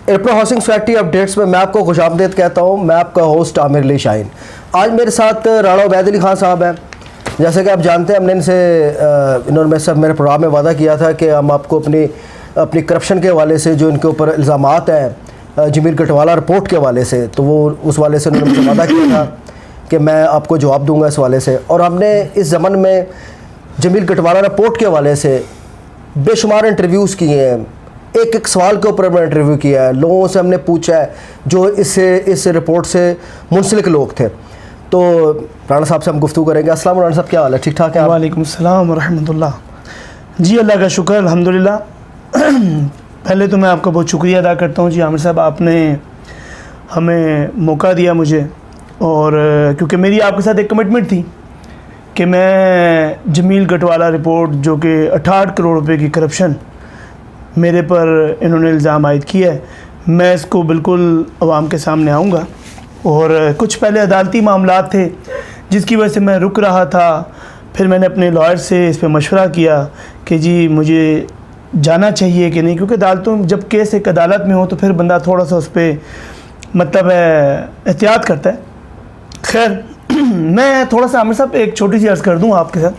Airport housing society updates میں آپ کو خوش آمدید کہتا ہوں. میں آپ کا ہوسٹ عامر علی شاہین. آج میرے ساتھ رانا عبید علی خان صاحب ہیں. جیسے کہ آپ جانتے ہیں ہم نے انہوں نے میرے پروگرام میں وعدہ کیا تھا کہ ہم آپ کو اپنی کرپشن کے حوالے سے جو ان کے اوپر الزامات ہیں جمیل گٹوالہ رپورٹ کے حوالے سے، تو وہ اس حوالے سے انہوں نے مجھے وعدہ کیا تھا کہ میں آپ کو جواب دوں گا اس حوالے سے. اور ہم نے اس زمن میں جمیل گٹوالہ رپورٹ کے حوالے سے بے شمار انٹرویوز کیے ہیں. ایک ایک سوال کے اوپر ہم نے انٹرویو کیا ہے. لوگوں سے ہم نے پوچھا ہے جو اس رپورٹ سے منسلک لوگ تھے. تو رانا صاحب سے ہم گفتگو کریں گے. السلام رانا صاحب، کیا حال ہے؟ ٹھیک ٹھاک ہے؟ وعلیکم السلام ورحمۃ اللہ. جی اللہ کا شکر الحمدللہ. پہلے تو میں آپ کا بہت شکریہ ادا کرتا ہوں. جی عامر صاحب، آپ نے ہمیں موقع دیا مجھے، اور کیونکہ میری آپ کے ساتھ ایک کمٹمنٹ تھی کہ میں جمیل گٹوالہ رپورٹ جو کہ 68 کروڑ روپے کی کرپشن میرے پر انہوں نے الزام عائد کیا ہے، میں اس کو بالکل عوام کے سامنے آؤں گا. اور کچھ پہلے عدالتی معاملات تھے جس کی وجہ سے میں رک رہا تھا. پھر میں نے اپنے لائر سے اس پہ مشورہ کیا کہ جی مجھے جانا چاہیے کہ نہیں، کیونکہ عدالتوں جب کیس ایک عدالت میں ہو تو پھر بندہ تھوڑا سا اس پہ مطلب احتیاط کرتا ہے. خیر، میں تھوڑا سا عامر صاحب ایک چھوٹی سی عرض کر دوں آپ کے ساتھ.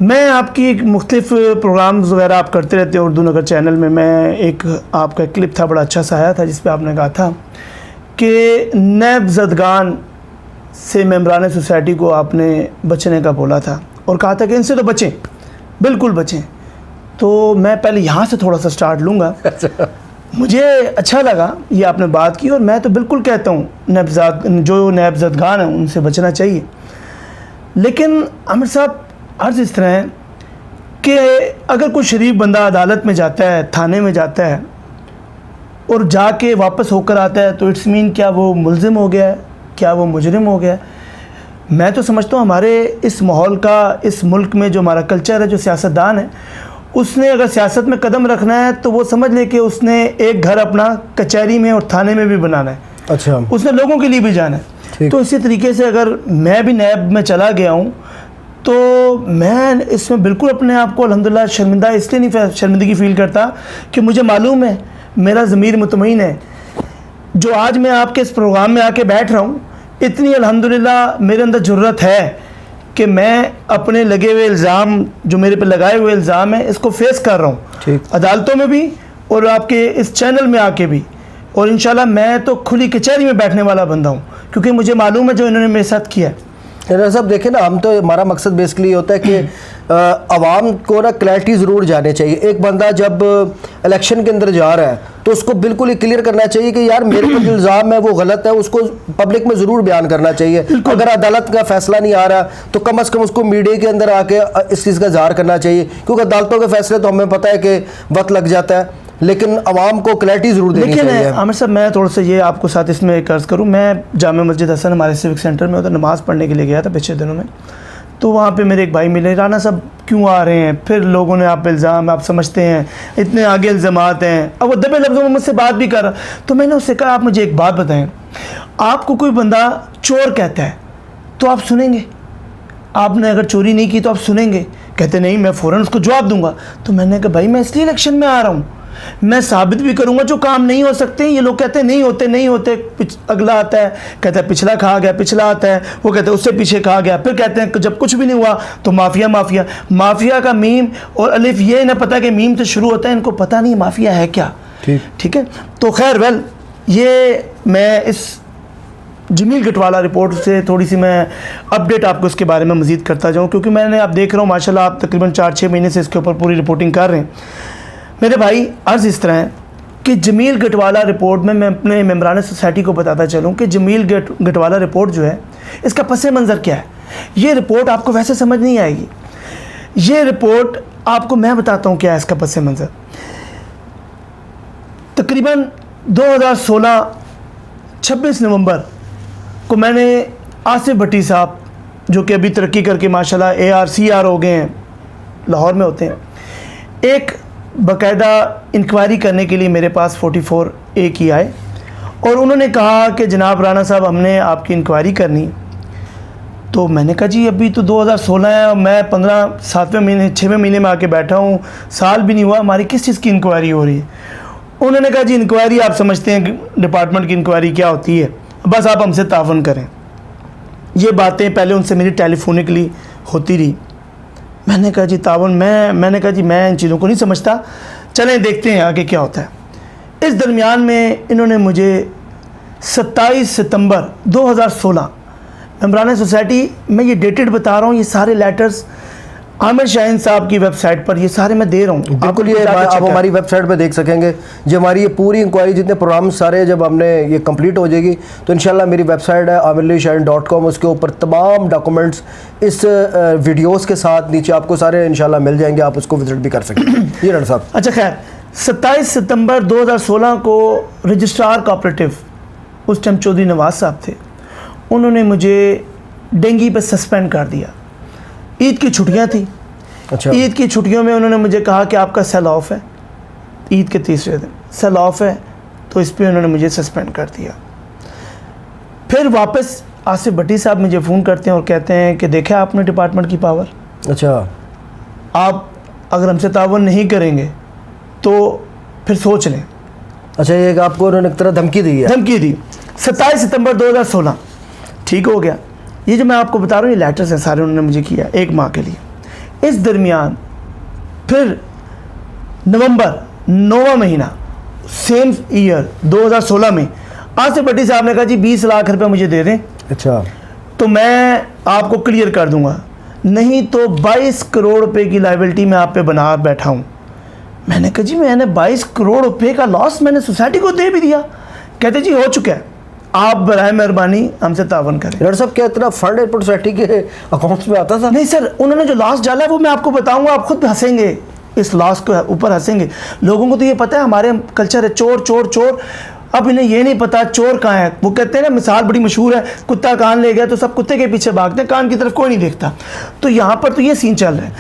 میں آپ کی مختلف پروگرامز وغیرہ آپ کرتے رہتے ہیں اردو نگر چینل میں. میں ایک آپ کا کلپ تھا بڑا اچھا سا آیا تھا جس پہ آپ نے کہا تھا کہ نیب زدگان سے ممبران سوسائٹی کو آپ نے بچنے کا بولا تھا اور کہا تھا کہ ان سے تو بچیں، بالکل بچیں. تو میں پہلے یہاں سے تھوڑا سا سٹارٹ لوں گا. مجھے اچھا لگا یہ آپ نے بات کی، اور میں تو بالکل کہتا ہوں جو نیب زدگان ہیں ان سے بچنا چاہیے. لیکن عامر صاحب عرض اس طرح ہے کہ اگر کوئی شریف بندہ عدالت میں جاتا ہے، تھانے میں جاتا ہے اور جا کے واپس ہو کر آتا ہے تو اٹس مین کیا وہ ملزم ہو گیا ہے، کیا وہ مجرم ہو گیا ہے؟ میں تو سمجھتا ہوں ہمارے اس ماحول کا، اس ملک میں جو ہمارا کلچر ہے، جو سیاستدان ہے، اس نے اگر سیاست میں قدم رکھنا ہے تو وہ سمجھ لے کہ اس نے ایک گھر اپنا کچہری میں اور تھانے میں بھی بنانا ہے. اچھا، اس نے لوگوں کے لیے بھی جانا ہے. تو اسی طریقے سے اگر میں بھی نیب میں چلا گیا ہوں تو میں اس میں بالکل اپنے آپ کو الحمدللہ شرمندہ اس لیے نہیں شرمندگی فیل کرتا کہ مجھے معلوم ہے، میرا ضمیر مطمئن ہے. جو آج میں آپ کے اس پروگرام میں آ کے بیٹھ رہا ہوں، اتنی الحمدللہ میرے اندر جرت ہے کہ میں اپنے لگے ہوئے الزام، جو میرے پہ لگائے ہوئے الزام ہیں، اس کو فیس کر رہا ہوں، عدالتوں میں بھی اور آپ کے اس چینل میں آ کے بھی. اور انشاءاللہ میں تو کھلی کچہری میں بیٹھنے والا بندہ ہوں، کیونکہ مجھے معلوم ہے جو انہوں نے میرے ساتھ کیا ہے. صاحب دیکھیں نا، ہم تو ہمارا مقصد بیسکلی یہ ہوتا ہے کہ عوام کو نا کلیئرٹی ضرور جانے چاہیے. ایک بندہ جب الیکشن کے اندر جا رہا ہے تو اس کو بالکل ہی کلیئر کرنا چاہیے کہ یار میرے پر جو الزام ہے وہ غلط ہے، اس کو پبلک میں ضرور بیان کرنا چاہیے. اگر عدالت کا فیصلہ نہیں آ رہا تو کم از کم اس کو میڈیا کے اندر آ کے اس چیز کا اظہار کرنا چاہیے، کیونکہ عدالتوں کے فیصلے تو ہمیں پتہ ہے کہ وقت لگ جاتا ہے، لیکن عوام کو کلیئرٹی ضرور دینی چاہیے. لیکن عامر صاحب میں تھوڑا سا یہ آپ کو ساتھ اس میں ایک عرض کروں. میں جامع مسجد حسن ہمارے سیوک سینٹر میں ادھر نماز پڑھنے کے لیے گیا تھا پچھلے دنوں میں. تو وہاں پہ میرے ایک بھائی ملے، رانا صاحب کیوں آ رہے ہیں؟ پھر لوگوں نے آپ پہ الزام، آپ سمجھتے ہیں اتنے آگے الزامات ہیں. اب وہ دبے لفظوں میں مجھ سے بات بھی کر رہا. تو میں نے اس سے کہا آپ مجھے ایک بات بتائیں، آپ کو کوئی بندہ چور کہتا ہے تو آپ سنیں گے؟ آپ نے اگر چوری نہیں کی تو آپ سنیں گے؟ کہتے نہیں، میں فوراً اس کو جواب دوں گا. تو میں نے کہا بھائی میں اس لیے الیکشن میں آ رہا ہوں، میں ثابت بھی کروں گا جو کام نہیں ہو سکتے. یہ لوگ کہتے ہیں نہیں ہوتے. اگلا آتا ہے کہتا ہے پچھلا کھا گیا، پچھلا آتا ہے وہ کہتے ہیں اس سے پیچھے کھا گیا. پھر کہتے ہیں کہ جب کچھ بھی نہیں ہوا تو مافیا کا میم اور الف یہ نہ پتہ کہ میم سے شروع ہوتا ہے، ان کو پتہ نہیں مافیا ہے کیا. ٹھیک ہے. تو خیر یہ میں اس جمیل گٹوالہ رپورٹ سے تھوڑی سی میں اپڈیٹ آپ کو اس کے بارے میں مزید کرتا جاؤں، کیونکہ میں نے آپ دیکھ رہا ہوں ماشاءاللہ آپ تقریباً 4-6 مہینے سے اس کے اوپر پوری رپورٹنگ کر رہے ہیں. میرے بھائی عرض اس طرح ہے کہ جمیل گٹوالہ رپورٹ میں اپنے ممبران سوسائٹی کو بتاتا چلوں کہ جمیل گٹوالہ رپورٹ جو ہے اس کا پس منظر کیا ہے. یہ رپورٹ آپ کو ویسے سمجھ نہیں آئے گی. یہ رپورٹ آپ کو میں بتاتا ہوں کیا ہے اس کا پس منظر. تقریباً 2016 26 نومبر کو میں نے آصف بھٹی صاحب، جو کہ ابھی ترقی کر کے ماشاءاللہ ARCR ہو گئے ہیں، لاہور میں ہوتے ہیں، ایک باقاعدہ انکوائری کرنے کے لیے میرے پاس 44A کی آئے اور انہوں نے کہا کہ جناب رانا صاحب ہم نے آپ کی انکوائری کرنی. تو میں نے کہا جی ابھی تو 2016 ہے، میں 7ویں مہینے 6ویں مہینے میں آ کے بیٹھا ہوں، سال بھی نہیں ہوا، ہماری کس چیز کی انکوائری ہو رہی ہے؟ انہوں نے کہا جی انکوائری آپ سمجھتے ہیں کہ ڈپارٹمنٹ کی انکوائری کیا ہوتی ہے, بس آپ ہم سے تعاون کریں. یہ باتیں پہلے ان سے میری ٹیلی فونکلی ہوتی رہی. میں نے کہا جی تعاون, میں نے کہا جی میں ان چیزوں کو نہیں سمجھتا, چلیں دیکھتے ہیں آگے کیا ہوتا ہے. اس درمیان میں انہوں نے مجھے 27 ستمبر 2016 ممبران سوسائٹی, میں یہ ڈیٹڈ بتا رہا ہوں, یہ سارے لیٹرز عامر شاہین صاحب کی ویب سائٹ پر یہ سارے میں دے رہا ہوں. بالکل, یہ آپ ہماری ویب سائٹ پہ دیکھ سکیں گے. جو ہماری یہ پوری انکوائری جتنے پروگرام سارے جب ہم نے یہ کمپلیٹ ہو جائے گی تو انشاءاللہ میری ویب سائٹ ہے amiralishahin.com, اس کے اوپر تمام ڈاکومنٹس اس ویڈیوز کے ساتھ نیچے آپ کو سارے انشاءاللہ مل جائیں گے, آپ اس کو وزٹ بھی کر سکیں. جی ڈاکٹر صاحب. اچھا خیر, 27 ستمبر 2016 کو رجسٹرار کوآپریٹو, اس ٹائم چودھری نواز صاحب تھے, انہوں نے مجھے ڈینگی پہ سسپینڈ کر دیا. عید کی چھٹیاں تھیں. اچھا, عید کی چھٹیوں میں انہوں نے مجھے کہا کہ آپ کا سیل آف ہے, عید کے تیسرے دن سیل آف ہے, تو اس پہ انہوں نے مجھے سسپینڈ کر دیا. پھر واپس آصف بھٹی صاحب مجھے فون کرتے ہیں اور کہتے ہیں کہ دیکھا آپ نے ڈپارٹمنٹ کی پاور, اچھا آپ اگر ہم سے تعاون نہیں کریں گے تو پھر سوچ لیں. اچھا, یہ آپ کو انہوں نے ایک طرح دھمکی دی ہے. دھمکی دی. 27 ستمبر 2016 ٹھیک ہو گیا. یہ جو میں آپ کو بتا رہا ہوں یہ لیٹرز ہیں سارے, انہوں نے مجھے کیا 1 ماہ کے لیے. اس درمیان پھر نومبر 9واں مہینہ سیم ایئر 2016 میں آصف بھٹی صاحب نے کہا جی 20 لاکھ روپے مجھے دے دیں, اچھا, تو میں آپ کو کلیئر کر دوں گا, نہیں تو 22 کروڑ روپے کی لائبلٹی میں آپ پہ بنا بیٹھا ہوں. میں نے کہا جی میں نے 22 کروڑ روپے کا لاس میں نے سوسائٹی کو دے بھی دیا. کہتے جی ہو چکا ہے, آپ برائے مہربانی ہم سے تعاون کریں. ڈاکٹر صاحب کیا اتنا فنڈ سوسائٹی کے اکاؤنٹس میں آتا تھا؟ نہیں سر, انہوں نے جو لاس ڈالا ہے وہ میں آپ کو بتاؤں گا, آپ خود ہنسیں گے, اس لاس کو اوپر ہنسیں گے. لوگوں کو تو یہ پتہ ہے ہمارے کلچر ہے چور چور چور, اب انہیں یہ نہیں پتا چور کہاں ہے. وہ کہتے ہیں نا مثال بڑی مشہور ہے, کتا کان لے گیا تو سب کتے کے پیچھے بھاگتے ہیں, کان کی طرف کوئی نہیں دیکھتا. تو یہاں پر تو یہ سین چل رہا ہے.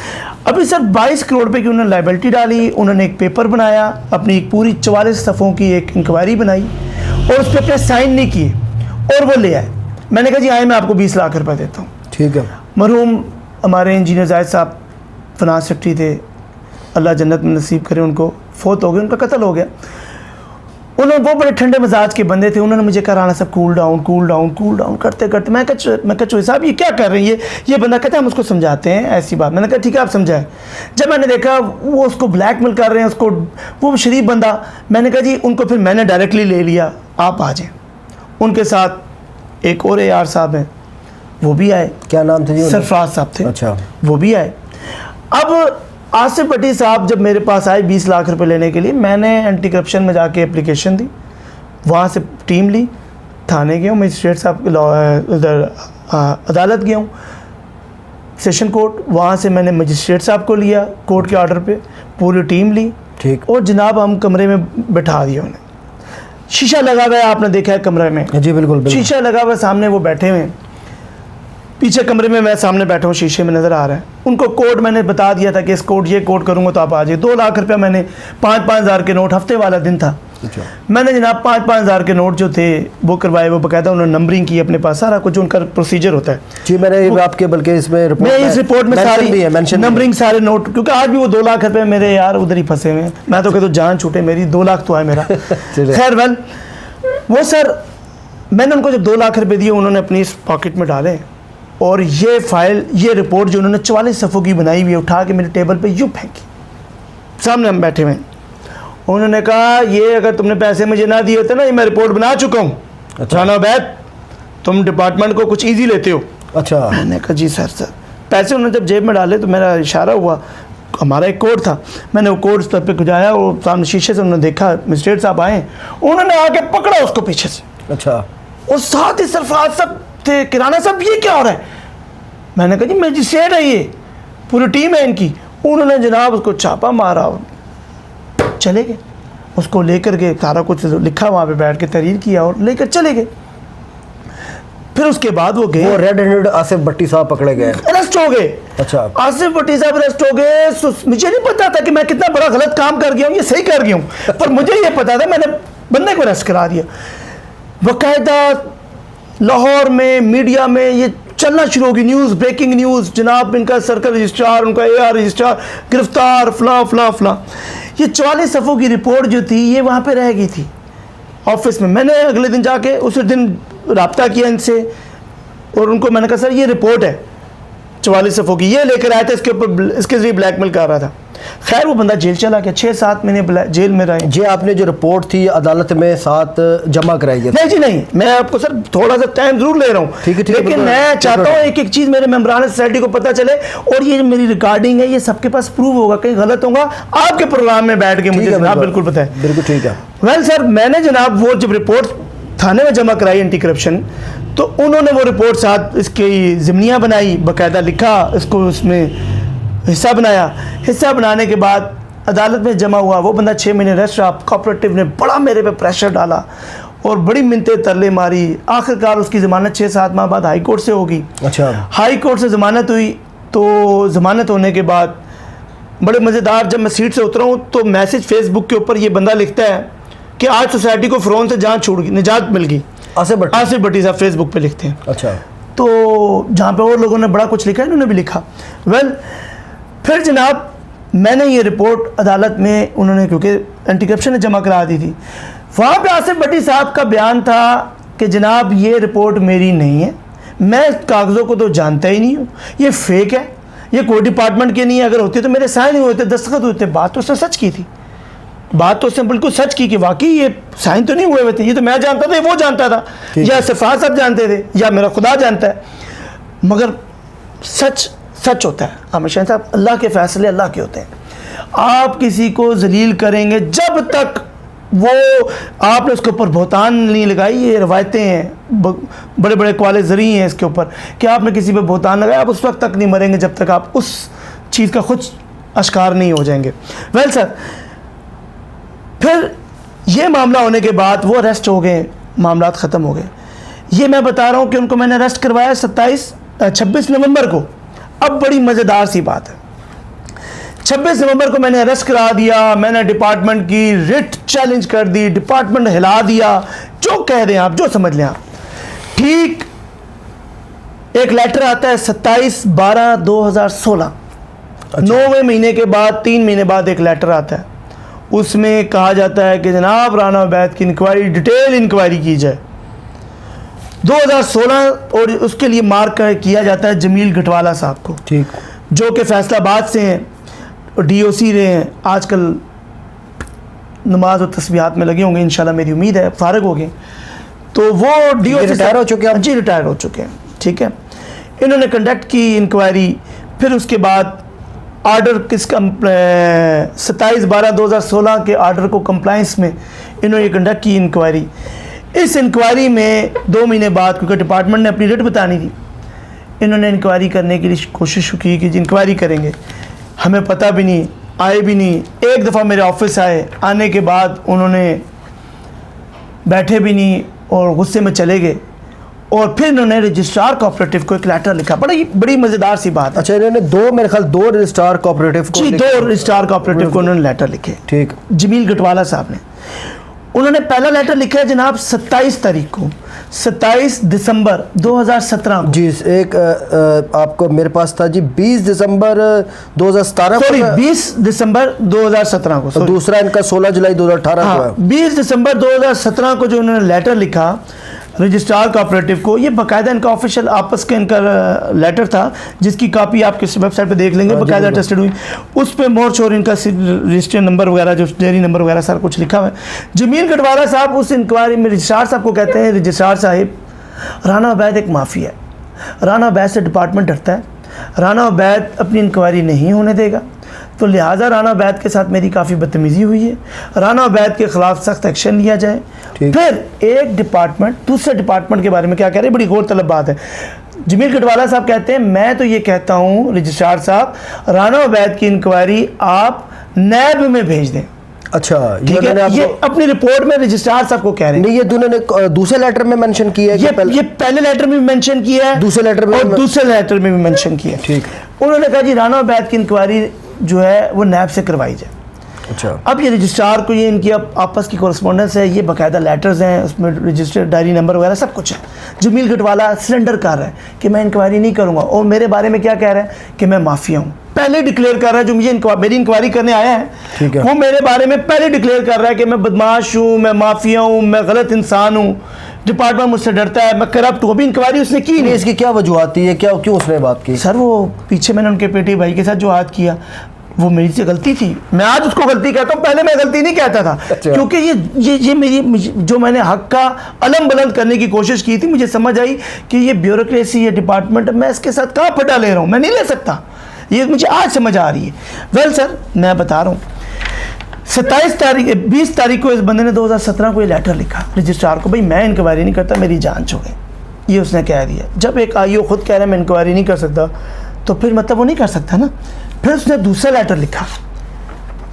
ابھی سر 22 کروڑ روپے کی انہوں نے لائبلٹی ڈالی, انہوں نے ایک پیپر بنایا, اپنی ایک پوری 44 صفحوں کی ایک انکوائری بنائی اور اس پہ اپنے سائن نہیں کیے اور وہ لے آئے. میں نے کہا جی آئے میں آپ کو 20 لاکھ روپے دیتا ہوں. ٹھیک ہے. مرحوم ہمارے انجینئر زاہد صاحب فنانس سیکرٹری تھے, اللہ جنت میں نصیب کرے ان کو, فوت ہو گئے, ان کا قتل ہو گیا. انہوں وہ بڑے ٹھنڈے مزاج کے بندے تھے, انہوں نے مجھے کہا رانا صاحب کول ڈاؤن کرتے کرتے میں کہا چوہے صاحب یہ کیا کر رہے ہیں, یہ بندہ کہتا ہے ہم اس کو سمجھاتے ہیں ایسی بات. میں نے کہا ٹھیک ہے آپ سمجھائیں. جب میں نے دیکھا وہ اس کو بلیک میل کر رہے ہیں, اس کو, وہ شریف بندہ, میں نے کہا جی ان کو پھر میں نے ڈائریکٹلی لے لیا, آپ آ جائیں. ان کے ساتھ ایک اور AR صاحب ہیں, وہ بھی آئے. کیا نام تھا جی؟ سرفراز صاحب تھے. اچھا, وہ بھی آئے. اب آصف بھٹی صاحب جب میرے پاس آئے 20 لاکھ روپے لینے کے لیے, میں نے اینٹی کرپشن میں جا کے اپلیکیشن دی, وہاں سے ٹیم لی, تھانے گیا ہوں, مجسٹریٹ صاحب ادھر عدالت گیا ہوں سیشن کورٹ, وہاں سے میں نے مجسٹریٹ صاحب کو لیا کورٹ کے آرڈر پہ, پوری ٹیم لی. ٹھیک. اور جناب ہم کمرے میں بٹھا دیا انہیں, شیشہ لگا ہوا ہے, آپ نے دیکھا ہے کمرے میں. جی بالکل, شیشہ لگا ہوا ہے, سامنے وہ بیٹھے ہوئے ہیں, پیچھے کمرے میں میں سامنے بیٹھا ہوں, شیشے میں نظر آ رہا ہے. ان کو کوڈ میں نے بتا دیا تھا کہ اس کوڈ یہ کوڈ کروں گا تو آپ آ جائے. 2 لاکھ روپیہ میں نے 5-5 ہزار کے نوٹ, ہفتے والا دن تھا, میں نے جناب 5-5 ہزار کے نوٹ جو تھے وہ کروائے, وہ باقاعدہ انہوں نے نمبرنگ کی اپنے پاس, سارا کچھ ان کا پروسیجر ہوتا ہے. جی میں نے آپ کے بلکہ اس میں اس رپورٹ میں ساری نمبرنگ سارے نوٹ, کیونکہ آج بھی وہ 2 لاکھ روپے میرے یار ادھر ہی پھنسے ہوئے ہیں. میں تو کہتا ہوں جان چھوٹے میری, 2 لاکھ تو آئے میرا. خیر ویل, وہ سر میں نے ان کو جب 2 لاکھ روپے دیے, انہوں نے اپنی اس پاکٹ میں ڈالے, اور یہ فائل, یہ رپورٹ جو انہوں نے 44 صفحوں کی بنائی ہوئی ہے, اٹھا کے میرے ٹیبل پہ یوں پھینکی. سامنے ہم بیٹھے ہوئے, انہوں نے کہا یہ اگر تم نے پیسے مجھے نہ دیے ہوتے نا, یہ میں رپورٹ بنا چکا ہوں. رانا عبید تم ڈپارٹمنٹ کو کچھ ایزی لیتے ہو. اچھا. میں نے کہا جی سر. پیسے انہوں نے جب جیب میں ڈالے تو میرا اشارہ ہوا, ہمارا ایک کوڈ تھا, میں نے وہ کوڈ اس پہ گجایا, اور سامنے شیشے سے انہوں نے دیکھا مجسٹریٹ صاحب آئے, انہوں نے آ کے پکڑا اس کو پیچھے سے. اچھا. اور ساتھ ہی سرفراز صاحب تھے, کرانا صاحب یہ کیا ہو رہا ہے. میں نے کہا جی مجسٹریٹ ہے, یہ پوری ٹیم ہے ان کی. انہوں نے جناب اس کو چھاپا مارا اور چلے گئے. اس کو لے کر کے سارا کچھ لکھا وہاں پہ بیٹھ کے تحریر کیا اور لے کر چلے گئے. پھر اس کے بعد وہ گئے, وہ ریڈ ہینڈڈ آصف بھٹی صاحب پکڑے گئے, اریسٹ ہو گئے. اچھا. آصف بھٹی صاحب اریسٹ ہو گئے. مجھے نہیں پتا تھا کہ میں کتنا بڑا غلط کام کر گیا ہوں, یہ صحیح کر گیا ہوں, پر مجھے یہ پتا تھا, میں نے بندے کو اریسٹ کرا دیا. باقاعدہ لاہور میں میڈیا میں یہ چلنا شروع ہوگی, نیوز, بریکنگ نیوز, جناب ان کا سرکل رجسٹرار, ان کا AR رجسٹرار گرفتار, فلاں فلاں فلاں. یہ 44 صفحوں کی رپورٹ جو تھی یہ وہاں پہ رہ گئی تھی آفس میں. میں نے اگلے دن جا کے اسی دن رابطہ کیا ان سے اور ان کو میں نے کہا سر یہ رپورٹ ہے 44 صفحوں کی, یہ لے کر آیا تھا, اس کے اوپر اس کے ذریعے بلیک میل کر رہا تھا. خیر وہ بندہ جیل چلا گیا, 6-7 مہینے جیل میں رہے. جی آپ نے جو رپورٹ تھی عدالت میں ساتھ جمع کرائی ہے؟ نہیں جی نہیں, میں آپ کو سر تھوڑا سا ٹائم ضرور لے رہا ہوں, لیکن میں چاہتا ہوں ایک ایک چیز میرے ممبران سوسائٹی کو پتہ چلے, اور یہ میری ریکارڈنگ ہے یہ سب کے پاس پروف ہوگا, کہیں غلط ہوگا آپ کے پروگرام میں بیٹھ کے مجھے جناب بالکل پتہ ہے. بالکل ٹھیک ہے. ویل سر میں نے جناب وہ جب رپورٹ تھانے میں جمع کرائی اینٹی کرپشن, تو انہوں نے وہ رپورٹ ساتھ اس کی ضمنیہ بنائی, باقاعدہ لکھا, اس کو اس میں حصہ بنایا. حصہ بنانے کے بعد عدالت میں جمع ہوا, وہ بندہ 6 مہینے ریسٹ رہا. کوآپریٹو نے بڑا میرے پہ پریشر ڈالا اور بڑی منتیں ترلے ماری. آخر کار اس کی ضمانت 6-7 ماہ بعد ہائی کورٹ سے ہوگی. اچھا, ہائی کورٹ سے ضمانت ہوئی. تو ضمانت ہونے کے بعد بڑے مزیدار, جب میں سیٹ سے اترا ہوں تو میسج فیس بک کے اوپر یہ بندہ لکھتا ہے کہ آج سوسائٹی کو فرعون سے جان چھوڑ گئی, نجات مل گئی. آصف بھٹی صاحب فیس بک پہ لکھتے ہیں. اچھا, تو جہاں پہ اور لوگوں نے بڑا کچھ لکھا ہے انہوں نے بھی لکھا. ویل پھر جناب میں نے یہ رپورٹ عدالت میں, انہوں نے کیونکہ اینٹی کرپشن نے جمع کرا دی تھی, وہاں پہ آصف بھٹی صاحب کا بیان تھا کہ جناب یہ رپورٹ میری نہیں ہے, میں کاغذوں کو تو جانتا ہی نہیں ہوں, یہ فیک ہے, یہ کوئی ڈپارٹمنٹ کے نہیں ہے, اگر ہوتی تو میرے سائن ہوئے تھے, دستخط ہوئے تھے. بات تو اس نے سچ کی تھی, بات تو اس نے بالکل سچ کی کہ واقعی یہ سائن تو نہیں ہوئے تھے, یہ تو میں جانتا تھا, وہ جانتا تھا, یا صفحہ صاحب جانتے تھے, یا میرا خدا جانتا ہے. مگر سچ سچ ہوتا ہے. عامر شاہین صاحب, اللہ کے فیصلے اللہ کے ہوتے ہیں. آپ کسی کو ذلیل کریں گے جب تک وہ آپ نے اس کے اوپر بہتان نہیں لگائی, یہ روایتیں ہیں, بڑے بڑے قوالِ زرعی ہیں اس کے اوپر کہ آپ نے کسی پہ بہتان لگایا, آپ اس وقت تک نہیں مریں گے جب تک آپ اس چیز کا خود اشکار نہیں ہو جائیں گے. ویل سر پھر یہ معاملہ ہونے کے بعد وہ اریسٹ ہو گئے, معاملات ختم ہو گئے. یہ میں بتا رہا ہوں کہ ان کو میں نے اریسٹ کروایا 26 نومبر کو. اب بڑی مزیدار سی بات ہے, 26 نومبر کو میں نے اریسٹ کرا دیا. میں نے ڈپارٹمنٹ کی رٹ چیلنج کر دی, ڈپارٹمنٹ ہلا دیا, جو کہہ دیں آپ, جو سمجھ لیں آپ. ٹھیک ایک لیٹر آتا ہے 27/12/2016, 9ویں مہینے کے بعد 3 مہینے بعد ایک لیٹر آتا ہے. اس میں کہا جاتا ہے کہ جناب رانا عبید کی انکوائری, ڈیٹیل انکوائری کی جائے. 2016 اور اس کے لیے مارک کیا جاتا ہے جمیل گٹوالا صاحب کو, ٹھیک, جو کہ فیصل آباد سے ہیں, ڈی او سی رہے ہیں, آج کل نماز و تسبیحات میں لگے ہوں گے انشاءاللہ, میری امید ہے فارغ ہو گئے. تو وہ ڈی او سی ریٹائر ہو چکے ہیں؟ جی ریٹائر ہو چکے ہیں. ٹھیک ہے, انہوں نے کنڈکٹ کی انکوائری. پھر اس کے بعد آرڈر کس کا 27/12/2016 کے آرڈر کو کمپلائنس میں انہوں نے کنڈکٹ کی انکوائری. اس انکوائری میں 2 مہینے بعد, کیونکہ ڈپارٹمنٹ نے اپنی ریٹ بتانی تھی, انہوں نے انکوائری کرنے کی کوشش کی کہ انکوائری کریں گے. ہمیں پتہ بھی نہیں, آئے بھی نہیں. ایک دفعہ میرے آفس آئے, آنے کے بعد انہوں نے بیٹھے بھی نہیں اور غصے میں چلے گئے. اور پھر انہوں نے رجسٹرار کوآپریٹو کو ایک لیٹر لکھا. بڑی مزیدار سی بات ہے. اچھا, انہوں نے میرے خیال 2 رجسٹرار کوآپریٹو کو, جی 2 رجسٹرار کوآپریٹو کو انہوں نے لیٹر لکھے. ٹھیک, جمیل گٹوالا صاحب نے. انہوں نے پہلا لیٹر لکھا ہے جناب 27 تاریخ کو, 27 دسمبر 2017 کو. جی ایک آپ کو میرے پاس تھا جی 20 دسمبر 2017 سوری 20 دسمبر 2017 کو. دوسرا ان کا 16 جولائی 2018 کو ہے. 20 دسمبر 2017 کو جو انہوں نے لیٹر لکھا رجسٹرار کوآپریٹو کو, یہ باقاعدہ ان کا آفیشیل آپس کا ان کا لیٹر تھا, جس کی کاپی آپ کس ویب سائٹ پہ دیکھ لیں گے, باقاعدہ ٹیسٹڈ ہوئی. اس پہ مور شور ان کا رجسٹر نمبر وغیرہ, جو ڈیری نمبر وغیرہ سارا کچھ لکھا ہوا ہے. جمیل گٹوالا صاحب اس انکوائری میں رجسٹرار صاحب کو کہتے ہیں, رجسٹرار صاحب رانا عبید ایک مافیا ہے, رانا عبید سے ڈپارٹمنٹ ڈرتا ہے, رانا عبید اپنی انکوائری نہیں ہونے دے گا, تو لہٰذا رانا عبید کے ساتھ میری کافی بدتمیزی ہوئی ہے, رانا عبید کے خلاف سخت ایکشن لیا جائے. پھر ایک ڈپارٹمنٹ دوسرے ڈپارٹمنٹ کے بارے میں کیا کہہ رہے ہیں, بڑی غور طلب بات ہے. جمیل گٹوالا صاحب کہتے ہیں میں تو یہ کہتا ہوں رجسٹرار صاحب, رانا عبید کی انکوائری آپ نیب میں بھیج دیں. اچھا, یہ اپنی رپورٹ میں رجسٹرار صاحب کو کہہ رہے ہیں. نہیں, یہ دونوں نے دوسرے لیٹر میں منشن کیا ہے, یہ پہلے لیٹر میں بھی منشن کیا ہے, دوسرے لیٹر میں, اور دوسرے لیٹر میں بھی منشن کیا ہے. ٹھیک, انہوں نے کہا جی رانا عبید کی انکوائری جو ہے وہ نیب سے کروائی جائے. اچھا اب یہ رجسٹرار کو یہ ان کی آپس کی کورسپونڈنس ہے, یہ باقاعدہ لیٹرز ہیں, اس میں رجسٹر ڈائری نمبر وغیرہ سب کچھ ہے. جمیل گٹوالا سرنڈر کر رہا ہے کہ میں انکوائری نہیں کروں گا, اور میرے بارے میں کیا کہہ رہا ہے کہ میں مافیا ہوں. پہلے ڈکلیئر کر رہا ہے, جو مجھے میری انکوائری کرنے آیا ہے وہ میرے بارے میں پہلے ڈکلیئر کر رہا ہے کہ میں بدماش ہوں, میں مافیا ہوں, میں غلط انسان ہوں, ڈپارٹمنٹ مجھ سے ڈرتا ہے, میں کرپٹ ہوں. ابھی انکوائری اس نے کی نہیں. اس کی کیا وجوہات تھی, کیوں اس نے بات کی؟ سر وہ پیچھے میں نے ان کے پیٹی بھائی کے ساتھ جو عہد کیا وہ میری سے غلطی تھی. میں آج اس کو غلطی کہتا ہوں, پہلے میں غلطی نہیں کہتا تھا, کیونکہ یہ میری جو میں نے حق کا علم بلند کرنے کی کوشش کی تھی, مجھے سمجھ آئی کہ یہ بیوروکریسی, یہ ڈپارٹمنٹ, میں اس کے ساتھ کہاں پھٹا لے رہا ہوں, میں نہیں لے سکتا. یہ مجھے آج سمجھ آ رہی ہے. ویل سر میں بتا رہا ہوں, 20 تاریخ کو اس بندے نے 2017 کو یہ لیٹر لکھا رجسٹرار کو, بھائی میں انکوائری نہیں کرتا, میری جان چھوڑے. یہ اس نے کہہ دیا. جب ایک آئی او خود کہہ رہا ہے میں انکوائری نہیں کر سکتا, تو پھر مطلب وہ نہیں کر سکتا نا. پھر اس نے دوسرا لیٹر لکھا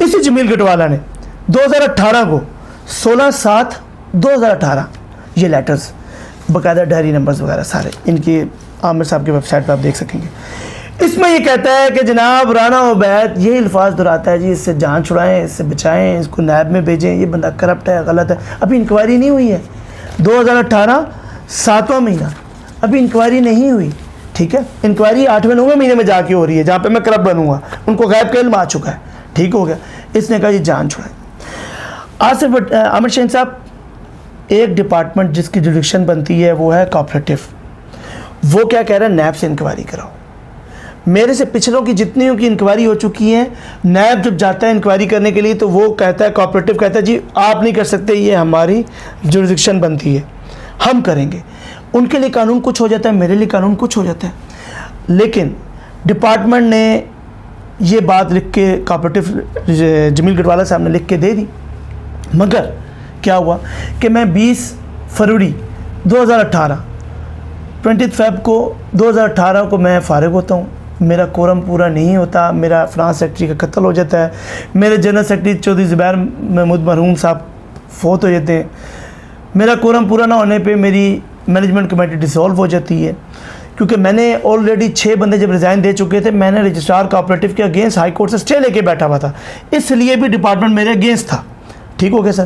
اسی جمیل گٹوالا نے 2018 کو, 16/7/2018. یہ لیٹرز باقاعدہ ڈائری نمبرز وغیرہ سارے ان کی عامر صاحب کی ویب سائٹ پہ آپ دیکھ سکیں گے. اس میں یہ کہتا ہے کہ جناب رانا عبید یہ الفاظ دہراتا ہے, جی اس سے جان چھڑائیں, اس سے بچائیں, اس کو نیب میں بھیجیں, یہ بندہ کرپٹ ہے, غلط ہے. ابھی انکوائری نہیں ہوئی ہے. 2018 7واں مہینہ, ابھی انکوائری نہیں ہوئی. ٹھیک ہے, انکوائری 8ویں-9ویں مہینے میں جا کے ہو رہی ہے, جہاں پہ میں کرپٹ بنوں گا. ان کو غیب کا علم آ چکا ہے. ٹھیک ہو گیا. اس نے کہا یہ جان چھڑائیں. آصف عامر شاہین صاحب, ایک ڈپارٹمنٹ جس کی جوڈکشن بنتی ہے وہ ہے کوآپریٹو. وہ کیا کہہ رہا ہے, نیب سے انکوائری کراؤ. میرے سے پچھلوں کی جتنیوں کی انکوائری ہو چکی ہیں, نیب جب جاتا ہے انکوائری کرنے کے لیے تو وہ کہتا ہے, کوآپریٹو کہتا ہے جی آپ نہیں کر سکتے, یہ ہماری جوڈکشن بنتی ہے, ہم کریں گے. ان کے لیے قانون کچھ ہو جاتا ہے, میرے لیے قانون کچھ ہو جاتا ہے. لیکن ڈپارٹمنٹ نے یہ بات لکھ کے کوآپریٹو جمیل گٹوالا صاحب نے لکھ کے دے دی. مگر کیا ہوا کہ میں 20 فروری 2018 20 فیب کو 2018 کو میں فارغ ہوتا ہوں. میرا کورم پورا نہیں ہوتا, میرا فرانس سیکرٹری کا قتل ہو جاتا ہے, میرے جنرل سیکرٹری چودھری زبیر محمود مرحوم صاحب فوت ہو جاتے ہیں. میرا کورم پورا نہ ہونے پہ میری مینجمنٹ کمیٹی ڈسولو ہو جاتی ہے, کیونکہ میں نے آلریڈی 6 بندے جب ریزائن دے چکے تھے, میں نے رجسٹرار کوآپریٹو کے اگینسٹ ہائی کورٹ سے اسٹے لے کے بیٹھا ہوا تھا, اس لیے بھی ڈپارٹمنٹ میرے اگینسٹ تھا. ٹھیک ہو گیا سر.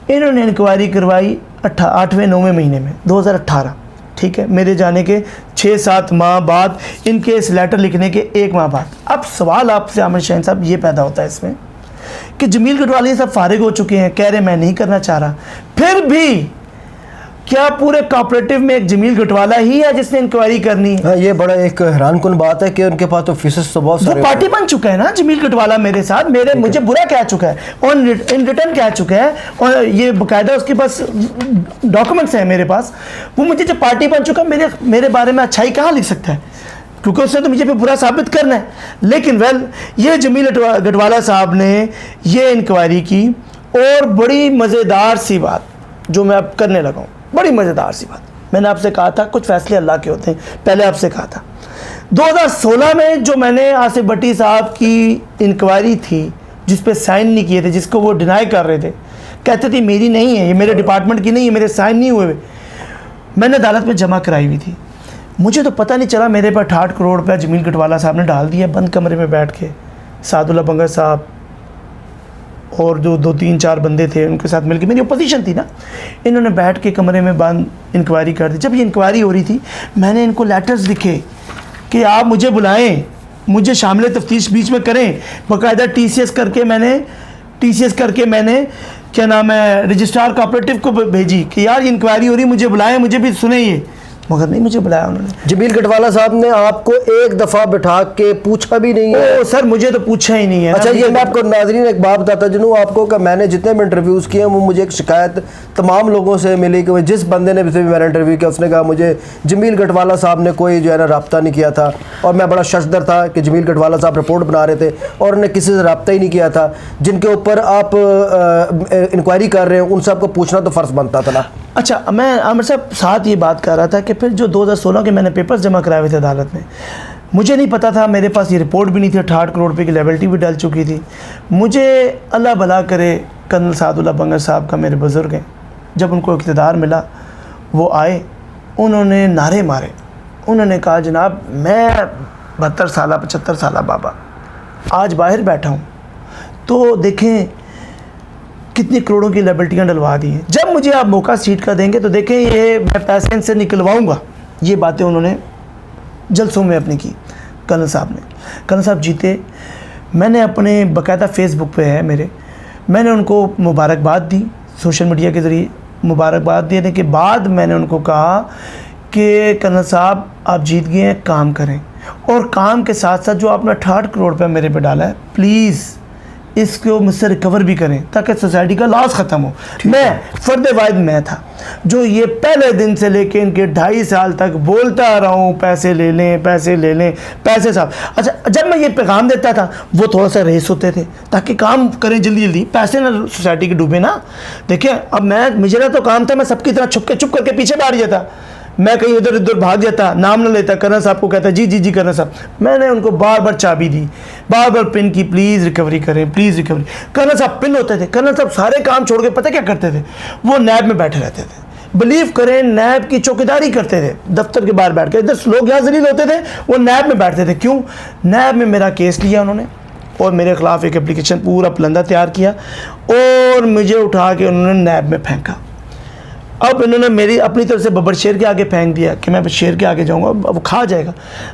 انہوں نے انکوائری کروائی 8ویں-9ویں مہینے میں 2018. ٹھیک ہے, میرے جانے کے 6-7 ماہ بعد, ان کے اس لیٹر لکھنے کے 1 ماہ بعد. اب سوال آپ سے عامر شاہین صاحب یہ پیدا ہوتا ہے اس میں کہ جمیل گٹوالا صاحب فارغ ہو چکے ہیں, کہہ رہے میں نہیں کرنا چاہ رہا, پھر بھی کیا پورے کوآپریٹو میں ایک جمیل گٹوالا ہی ہے جس نے انکوائری کرنی ہے؟ یہ بڑا ایک حیران کن بات ہے کہ ان کے پاس تو فیسز تو بہت سارے, وہ پارٹی بن چکا ہے نا جمیل گٹوالا میرے ساتھ, مجھے برا کہہ چکا ہے, ان ریٹرن کہہ چکا ہے, اور یہ باقاعدہ اس کے پاس ڈاکومنٹس ہیں میرے پاس. وہ مجھے جب پارٹی بن چکا, میرے بارے میں اچھائی کہاں لکھ سکتا ہے, کیونکہ اس نے تو مجھے پہ برا ثابت کرنا ہے. لیکن یہ جمیل گٹوالا صاحب نے یہ انکوائری کی, اور بڑی مزیدار سی بات جو میں اب کرنے لگا ہوں, بڑی مزیدار سی بات. میں نے آپ سے کہا تھا کچھ فیصلے اللہ کے ہوتے ہیں, پہلے آپ سے کہا تھا 2016 میں جو میں نے آصف بھٹی صاحب کی انکوائری تھی جس پہ سائن نہیں کیے تھے, جس کو وہ ڈینائی کر رہے تھے, کہتے تھے میری نہیں ہے, یہ میرے ڈپارٹمنٹ کی نہیں ہے, میرے سائن نہیں ہوئے, میں نے عدالت میں جمع کرائی ہوئی تھی. مجھے تو پتہ نہیں چلا, میرے پر 68 کروڑ روپیہ جمیل گٹوالا صاحب نے ڈال دیا بند کمرے میں بیٹھ کے. سعد اللہ بنگر صاحب اور جو 2-3-4 بندے تھے ان کے ساتھ مل کے, میری اپوزیشن تھی نا, انہوں نے بیٹھ کے کمرے میں بند انکوائری کر دی. جب یہ انکوائری ہو رہی تھی, میں نے ان کو لیٹرز لکھے کہ آپ مجھے بلائیں, مجھے شامل تفتیش بیچ میں کریں. باقاعدہ ٹی سی ایس کر کے میں نے کیا نام ہے رجسٹرار کوآپریٹو کو بھیجی کہ یار یہ انکوائری ہو رہی, مجھے بلائیں, مجھے بھی سنیں یہ, مگر نہیں مجھے بلایا انہوں نے. جمیل گٹوالا صاحب نے آپ کو ایک دفعہ بٹھا کے پوچھا بھی نہیں ہے؟ سر مجھے تو پوچھا ہی نہیں ہے. اچھا, یہ میں آپ کو ناظرین ایک بات بتاتا جنوں آپ کو کہ میں نے جتنے بھی انٹرویوز کیے ہیں وہ مجھے ایک شکایت تمام لوگوں سے ملی کہ جس بندے نے بھی میرا انٹرویو کیا اس نے کہا مجھے جمیل گٹوالا صاحب نے کوئی جو ہے نا رابطہ نہیں کیا تھا, اور میں بڑا ششدر تھا کہ جمیل گٹوالا صاحب رپورٹ بنا رہے تھے اور انہیں کسی سے رابطہ ہی نہیں کیا تھا. جن کے اوپر آپ انکوائری کر رہے ہیں ان سب کو پوچھنا تو فرض بنتا تھا نا. اچھا, میں عامر صاحب ساتھ یہ بات کر رہا تھا کہ پھر جو 2016 کے میں نے پیپرز جمع کرائے ہوئے تھے عدالت میں, مجھے نہیں پتا تھا, میرے پاس یہ رپورٹ بھی نہیں تھی, 68 کروڑ روپے کی لیبلٹی بھی ڈل چکی تھی. مجھے اللہ بھلا کرے کرنل سعد اللہ بنگر صاحب کا میرے بزرگ ہیں, جب ان کو اقتدار ملا وہ آئے, انہوں نے نعرے مارے, انہوں نے کہا جناب میں 72 سالہ 75 سالہ بابا آج باہر بیٹھا ہوں, تو دیکھیں کتنی کروڑوں کی لائبلٹیاں ڈلوا دی ہیں. جب مجھے آپ موقع سیٹ کا دیں گے تو دیکھیں یہ میں پیسے ان سے نکلواؤں گا. یہ باتیں انہوں نے جلسوں میں اپنی کی. کرنل صاحب نے، کرنل صاحب جیتے، میں نے اپنے باقاعدہ فیس بک پہ ہے میرے، میں نے ان کو مبارکباد دی سوشل میڈیا کے ذریعے. مبارکباد دینے کے بعد میں نے ان کو کہا کہ کرنل صاحب آپ جیت گئے ہیں، کام کریں، اور کام کے ساتھ ساتھ جو آپ نے 68 کروڑ روپے میرے پہ ڈالا ہے پلیز اس کو مجھ سے ریکور بھی کریں تاکہ سوسائٹی کا لاس ختم ہو. میں فرد واحد میں تھا جو یہ پہلے دن سے لے کے ان کے 2.5 سال تک بولتا رہا ہوں پیسے لے لیں پیسے لے لیں پیسے صاحب. اچھا جب میں یہ پیغام دیتا تھا وہ تھوڑا سا ریس ہوتے تھے تاکہ کام کریں جلدی جلدی، پیسے نہ سوسائٹی کے ڈوبے نا. دیکھیں اب میرا تو کام تھا میں سب کی طرح چھپ کر کے پیچھے بیٹھ جاتا، میں کہیں ادھر ادھر بھاگ جاتا، نام نہ لیتا، کرنل صاحب کو کہتا جی جی جی کرنل صاحب. میں نے ان کو بار بار چابی دی، بار بار پن کی، پلیز ریکوری کریں پلیز ریکوری. کرنل صاحب پن ہوتے تھے، کرنل صاحب سارے کام چھوڑ کے پتہ کیا کرتے تھے، وہ نیب میں بیٹھے رہتے تھے. بلیو کریں نیب کی چوکیداری کرتے تھے دفتر کے باہر بیٹھ کے. ادھر لوگ یہاں ذلیل ہوتے تھے، وہ نیب میں بیٹھتے تھے. کیوں؟ نیب میں میرا کیس لیا انہوں نے اور میرے خلاف ایک اپلیکیشن پورا پلندہ تیار کیا اور مجھے اٹھا کے انہوں نے نیب میں پھینکا. اب انہوں نے میری اپنی طرف سے ببر شیر کے آگے پھینک دیا کہ میں شیر کے آگے جاؤں گا اب کھا جائے گا.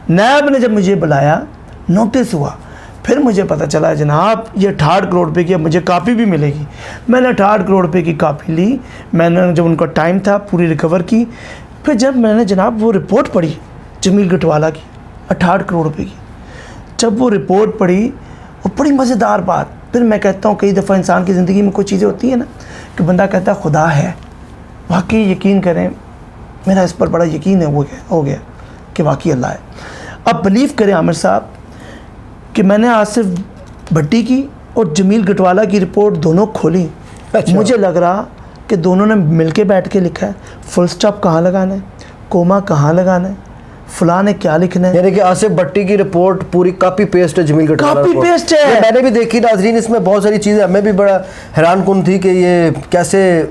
نیب نے جب مجھے بلایا نوٹس ہوا، پھر مجھے پتہ چلا جناب یہ 68 کروڑ روپے کی اب مجھے کاپی بھی ملے گی. میں نے 68 کروڑ روپے کی کاپی لی، میں نے جب ان کا ٹائم تھا پوری ریکور کی. پھر جب میں نے جناب وہ رپورٹ پڑھی جمیل گٹوالا کی 68 کروڑ روپے کی، جب وہ رپورٹ پڑھی وہ بڑی مزیدار بات. پھر میں کہتا ہوں کئی دفعہ انسان کی زندگی میں کوئی چیزیں ہوتی ہیں نا کہ بندہ کہتا ہے خدا ہے، واقعی یقین کریں میرا اس پر بڑا یقین ہے ہو گیا کہ واقعی اللہ ہے. اب بلیو کریں عامر صاحب کہ میں نے آصف بھٹی کی اور جمیل گٹوالا کی رپورٹ دونوں کھولی. مجھے لگ رہا کہ دونوں نے مل کے بیٹھ کے لکھا ہے فل سٹاپ کہاں لگانا ہے، کوما کہاں لگانا ہے، فلاں نے کیا لکھنا ہے. یعنی کہ آصف بھٹی کی رپورٹ پوری کاپی پیسٹ ہے جمیل گٹوالا کاپی پیسٹ ہے. میں نے بھی دیکھی ناظرین، اس میں بہت ساری چیزیں ہمیں بھی بڑا حیران کن تھی کہ یہ کیسے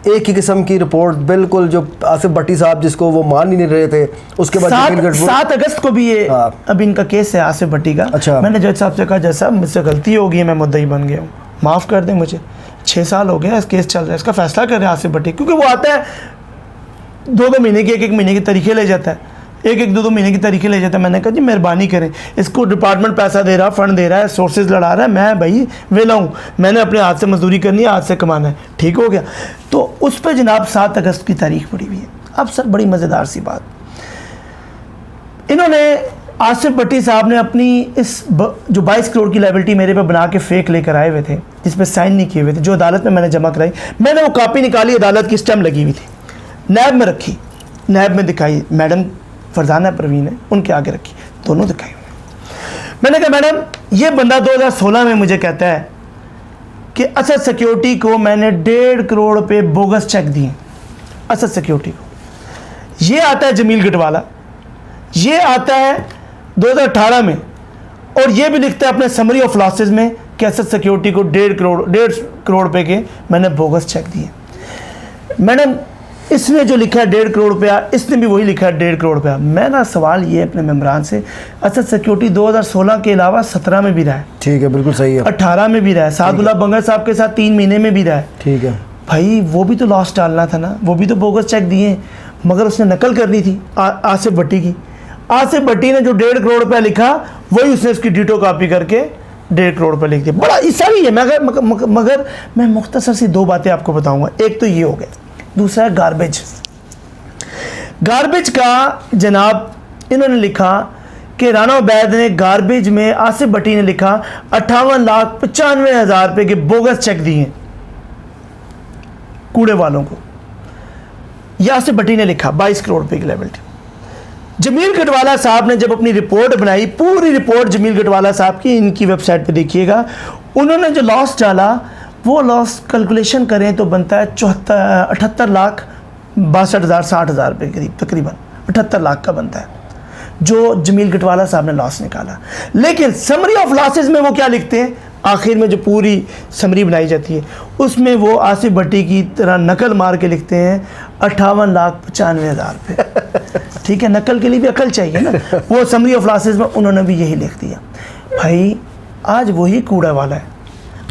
ایک ہی قسم کی رپورٹ بالکل جو آصف بھٹی صاحب جس کو وہ مان ہی نہیں رہے تھے اس کے بعد 7 اگست کو بھی یہ اب ان کا کیس ہے آصف بھٹی کا. میں نے جج صاحب سے کہا جج صاحب مجھ سے غلطی ہو گئی ہے، میں مدعی بن گیا ہوں، معاف کر دیں مجھے. 6 سال ہو گیا اس کیس چل رہا ہے، اس کا فیصلہ کر رہے ہیں آصف بھٹی، کیونکہ وہ آتا ہے 2 مہینے کے 1 مہینے کے طریقے لے جاتا ہے، 1-2 مہینے کی طریقے لے جاتا ہے. میں نے کہا جی مہربانی کریں، اس کو ڈپارٹمنٹ پیسہ دے رہا، فنڈ دے رہا ہے، سورسز لڑا رہا ہے، میں بھائی ویلا ہوں، میں نے اپنے ہاتھ سے مزدوری کرنی ہے، ہاتھ سے کمانا ہے، ٹھیک ہو گیا. تو اس پہ جناب 7 اگست کی تاریخ پڑی ہوئی ہے. اب سر بڑی مزیدار سی بات، انہوں نے آصف بھٹی صاحب نے اپنی اس جو 22 کروڑ کی لائبلٹی میرے پہ بنا کے فیک لے کر آئے ہوئے تھے جس پہ سائن نہیں کیے ہوئے تھے، جو عدالت میں نے جمع کرائی، میں نے وہ کاپی نکالی، عدالت کی سٹیمپ لگی ہوئی تھی، نیب میں رکھی، نیب میں دکھائی، میڈم فرزانہ پروین ہے ان کے آگے رکھی، دونوں دکھائی ہوئے. میں نے کہا میڈم یہ بندہ 2016 میں مجھے کہتا ہے کہ اسد سیکیورٹی کو میں نے 1.5 کروڑ پہ بوگس چیک دیے اسد سیکیورٹی کو. یہ آتا ہے جمیل گٹوالا، یہ آتا ہے 2018 میں اور یہ بھی لکھتا ہے اپنے سمری آف لاسز میں کہ اسد سیکیورٹی کو 1.5 کروڑ پہ کے میں نے بوگس چیک دیے. میڈم اس نے جو لکھا ہے 1.5 کروڑ روپیہ، اس نے بھی وہی لکھا ہے 1.5 کروڑ روپیہ. میرا سوال یہ ہے اپنے ممبران سے، اسد سیکیورٹی 2016 کے علاوہ 17 میں بھی رہا ہے، ٹھیک ہے بالکل صحیح ہے، 18 میں بھی رہا ہے، سعد اللہ بنگر صاحب کے ساتھ 3 مہینے میں بھی رہا ہے، ٹھیک ہے بھائی وہ بھی تو لاس ڈالنا تھا نا، وہ بھی تو بوگس چیک دیے ہیں، مگر اس نے نقل کرنی تھی آصف بھٹی کی. آصف بھٹی نے جو 1.5 کروڑ روپیہ لکھا وہی اس نے اس کی ڈیٹو کاپی کر کے 1.5 کروڑ روپیہ لکھ دیا. بڑا ایسا بھی ہے. مگر میں مختصر سی 2 باتیں آپ کو بتاؤں گا. ایک تو یہ ہو گیا، دوسرا ہے گاربیج کا. جناب انہوں نے لکھا کہ رانا عبید نے گاربیج میں آصف بھٹی نے لکھا 58,95,000 روپے کے بوگس چیک دیے کوڑے والوں کو. یہ آصف بھٹی نے لکھا 22 کروڑ روپے کی لائبلٹی. جمیل گٹوالا صاحب نے جب اپنی رپورٹ بنائی، پوری رپورٹ جمیل گٹوالا صاحب کی، ان کی ویب سائٹ پہ دیکھیے گا، انہوں نے جو لاس ڈالا وہ لاس کیلکولیشن کریں تو بنتا ہے 78,62,000 روپے کے قریب، تقریباً 78 لاکھ کا بنتا ہے جو جمیل گٹوالا صاحب نے لاس نکالا. لیکن سمری آف لاسز میں وہ کیا لکھتے ہیں، آخر میں جو پوری سمری بنائی جاتی ہے اس میں وہ آصف بھٹی کی طرح نقل مار کے لکھتے ہیں 58,95,000 روپے. ٹھیک ہے، نقل کے لیے بھی عقل چاہیے نا. وہ سمری آف لاسز میں انہوں نے بھی یہی لکھ دیا. بھائی آج وہی کوڑا والا ہے،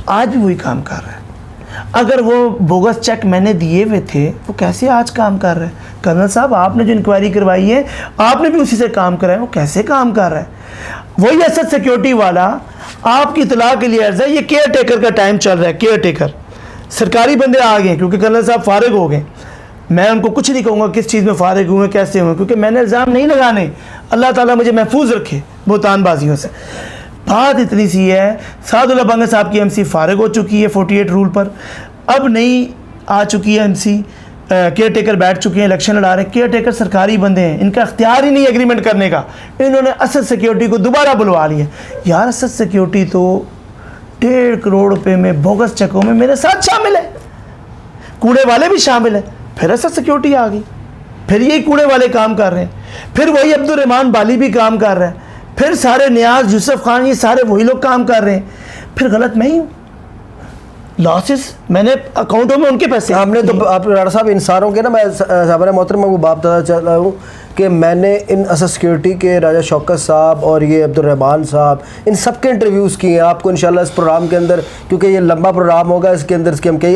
آج بھی وہی کام کر رہا ہے. اگر وہ بوگس چیک میں نے دیے ہوئے تھے وہ کیسے آج کام کر رہے ہیں؟ کرنل صاحب آپ نے جو انکوائری کروائی ہے آپ نے بھی اسی سے کام کرا ہے، وہ کیسے کام کر رہا ہے؟ وہی اسد سیکیورٹی والا آپ کی اطلاع کے لیے عرض ہے، یہ کیئر ٹیکر کا ٹائم چل رہا ہے، کیئر ٹیکر سرکاری بندے آ گئے ہیں کیونکہ کرنل صاحب فارغ ہو گئے. میں ان کو کچھ نہیں کہوں گا کس چیز میں فارغ ہوئے کیسے ہوئے، کیونکہ میں نے الزام نہیں لگانے. اللہ تعالیٰ مجھے محفوظ رکھے بہتان بازیوں سے. بات اتنی سی ہے، سعد اللہ بنگا صاحب کی MC فارغ ہو چکی ہے 48 رول پر، اب نئی آ چکی ہے MC، کیئر ٹیکر بیٹھ چکے ہیں، الیکشن لڑا رہے ہیں. کیئر ٹیکر سرکاری بندے ہیں، ان کا اختیار ہی نہیں ایگریمنٹ کرنے کا. انہوں نے اسد سیکیورٹی کو دوبارہ بلوا لیا. یار اسد سیکیورٹی تو 1.5 کروڑ روپے میں بوگس چیکوں میں میرے ساتھ شامل ہے، کوڑے والے بھی شامل ہیں. پھر اسد سیکیورٹی آ گئی، پھر یہی کوڑے والے کام کر رہے ہیں، پھر وہی عبد الرحمان بالی بھی کام کر رہا ہے، پھر سارے نیاز یوسف خان یہ سارے وہی لوگ کام کر رہے ہیں. پھر غلط میں ہی ہوں. لاسز میں نے اکاؤنٹوں میں ان کے پیسے ہم نے تو آپ راڑا صاحب ان ساروں کے نا، میں صاحب محترم کو بات بتا چلا ہوں کہ میں نے ان اسد سیکیورٹی کے راجہ شوکت صاحب اور یہ عبد الرحمان صاحب ان سب کے انٹرویوز کیے ہیں. آپ کو انشاءاللہ اس پروگرام کے اندر، کیونکہ یہ لمبا پروگرام ہوگا، اس کے اندر اس کی ہم کئی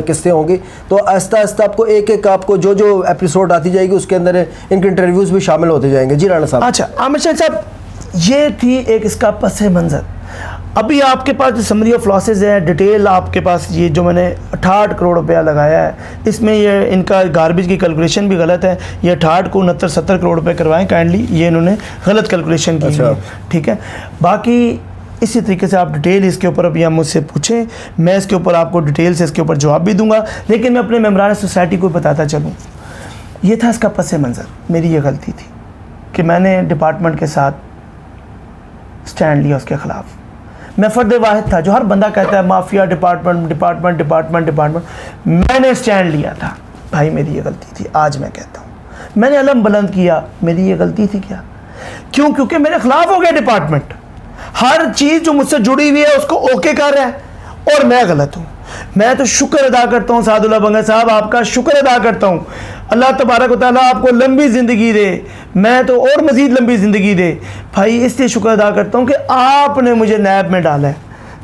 قسطیں ہوں گی، تو آہستہ آہستہ آپ کو ایک ایک آپ کو جو ایپیسوڈ آتی جائے گی اس کے اندر ان کے انٹرویوز بھی شامل ہوتے جائیں گے. جی رانا صاحب. اچھا عامر شاہ صاحب، یہ تھی ایک اس کا پس منظر. ابھی آپ کے پاس جو سمری آف لاسز ہے، ڈیٹیل آپ کے پاس، یہ جو میں نے 68 کروڑ روپیہ لگایا ہے، اس میں یہ ان کا گاربیج کی کیلکولیشن بھی غلط ہے. یہ 68 کو 69-70 کروڑ روپے کروائیں کائنڈلی، یہ انہوں نے غلط کیلکولیشن کی ہے. ٹھیک ہے، باقی اسی طریقے سے آپ ڈیٹیل اس کے اوپر ابھی ہم مجھ سے پوچھیں، میں اس کے اوپر آپ کو ڈیٹیل سے اس کے اوپر جواب بھی دوں گا. لیکن میں اپنے ممبران سوسائٹی کو بتاتا چلوں، یہ تھا اس کا پس منظر. میری یہ غلطی تھی کہ میں نے ڈپارٹمنٹ کے ساتھ سٹینڈ لیا اس کے خلاف. میں فرد واحد تھا جو ہر بندہ کہتا ہے مافیا ڈپارٹمنٹ. میں نے سٹینڈ لیا تھا. بھائی میری یہ غلطی تھی، آج میں کہتا ہوں. میں نے علم بلند کیا، میری یہ غلطی تھی. کیا؟ کیوں؟ کیونکہ میرے خلاف ہو گیا ڈپارٹمنٹ. ہر چیز جو مجھ سے جڑی ہوئی ہے اس کو اوکے کر رہا ہے اور میں غلط ہوں. میں تو شکر ادا کرتا ہوں سعد اللہ بنگا صاحب، آپ کا شکر ادا کرتا ہوں. اللہ تبارک و تعالیٰ آپ کو لمبی زندگی دے، میں تو اور مزید لمبی زندگی دے. بھائی اس لیے شکر ادا کرتا ہوں کہ آپ نے مجھے نیب میں ڈالا ہے،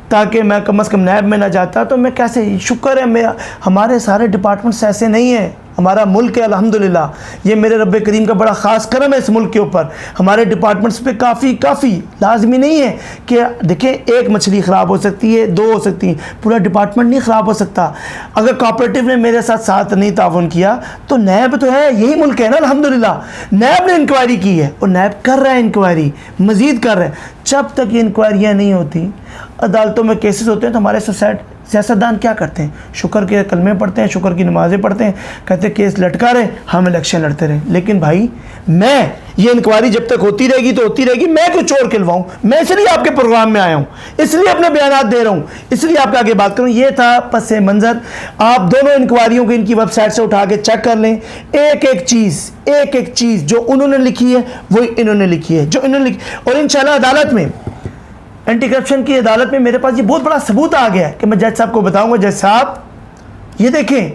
تاکہ میں کم از کم نیب میں نہ جاتا تو میں کیسے. شکر ہے ہمارے سارے ڈپارٹمنٹس ایسے نہیں ہیں. ہمارا ملک ہے الحمدللہ، یہ میرے رب کریم کا بڑا خاص کرم ہے اس ملک کے اوپر. ہمارے ڈپارٹمنٹس پہ کافی لازمی نہیں ہے کہ دیکھیں ایک مچھلی خراب ہو سکتی ہے، 2 ہو سکتی ہیں، پورا ڈپارٹمنٹ نہیں خراب ہو سکتا. اگر کوآپریٹو نے میرے ساتھ نہیں تعاون کیا تو نیب تو ہے، یہی ملک ہے نا الحمدللہ. نیب نے انکوائری کی ہے اور نیب کر رہا ہے انکوائری، مزید کر رہا ہے. جب تک یہ انکوائریاں نہیں ہوتی، عدالتوں میں کیسز ہوتے ہیں تو ہمارے سیاستدان کیا کرتے ہیں؟ شکر کے کلمے پڑھتے ہیں، شکر کی نمازیں پڑھتے ہیں، کہتے ہیں کیس لٹکا رہے، ہم الیکشن لڑتے رہے. لیکن بھائی میں یہ انکوائری جب تک ہوتی رہے گی تو ہوتی رہے گی. میں کچھ چور کھلواؤں؟ میں اس لیے آپ کے پروگرام میں آیا ہوں، اس لیے اپنے بیانات دے رہا ہوں، اس لیے آپ کے آگے بات کروں. یہ تھا پس منظر. آپ دونوں انکوائریوں کو ان کی ویب سائٹ سے اٹھا کے چیک کر لیں. ایک ایک چیز جو انہوں نے لکھی ہے وہی انہوں نے لکھی ہے، جو انہوں نے لکھی. اور انشاءاللہ عدالت میں، اینٹی کرپشن کی عدالت میں میرے پاس یہ بہت بڑا ثبوت آ گیا ہے کہ میں جج صاحب کو بتاؤں گا. جج صاحب یہ دیکھیں،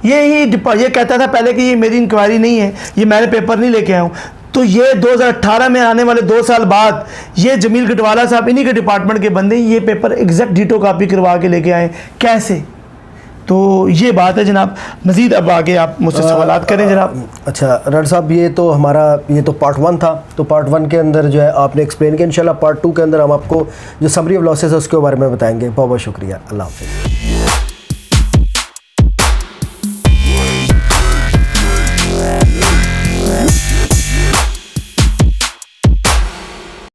یہ کہتا تھا پہلے کہ یہ میری انکوائری نہیں ہے، یہ میں نے پیپر نہیں لے کے آیا ہوں. تو یہ 2018 میں آنے والے 2 سال بعد یہ جمیل گٹوالا صاحب انہی کے ڈپارٹمنٹ کے بندے یہ پیپر ایگزیکٹ ڈیٹو کاپی کروا کے لے کے آئے. کیسے؟ تو یہ بات ہے جناب. مزید اب آگے آپ مجھ سے سوالات کریں جناب. اچھا راڑا صاحب، یہ تو پارٹ 1 تھا. تو پارٹ 1 کے اندر جو ہے آپ نے ایکسپلین کیا. انشاءاللہ پارٹ 2 کے اندر ہم آپ کو جو سمری آف لاسز ہے اس کے بارے میں بتائیں گے. بہت بہت شکریہ. اللہ حافظ.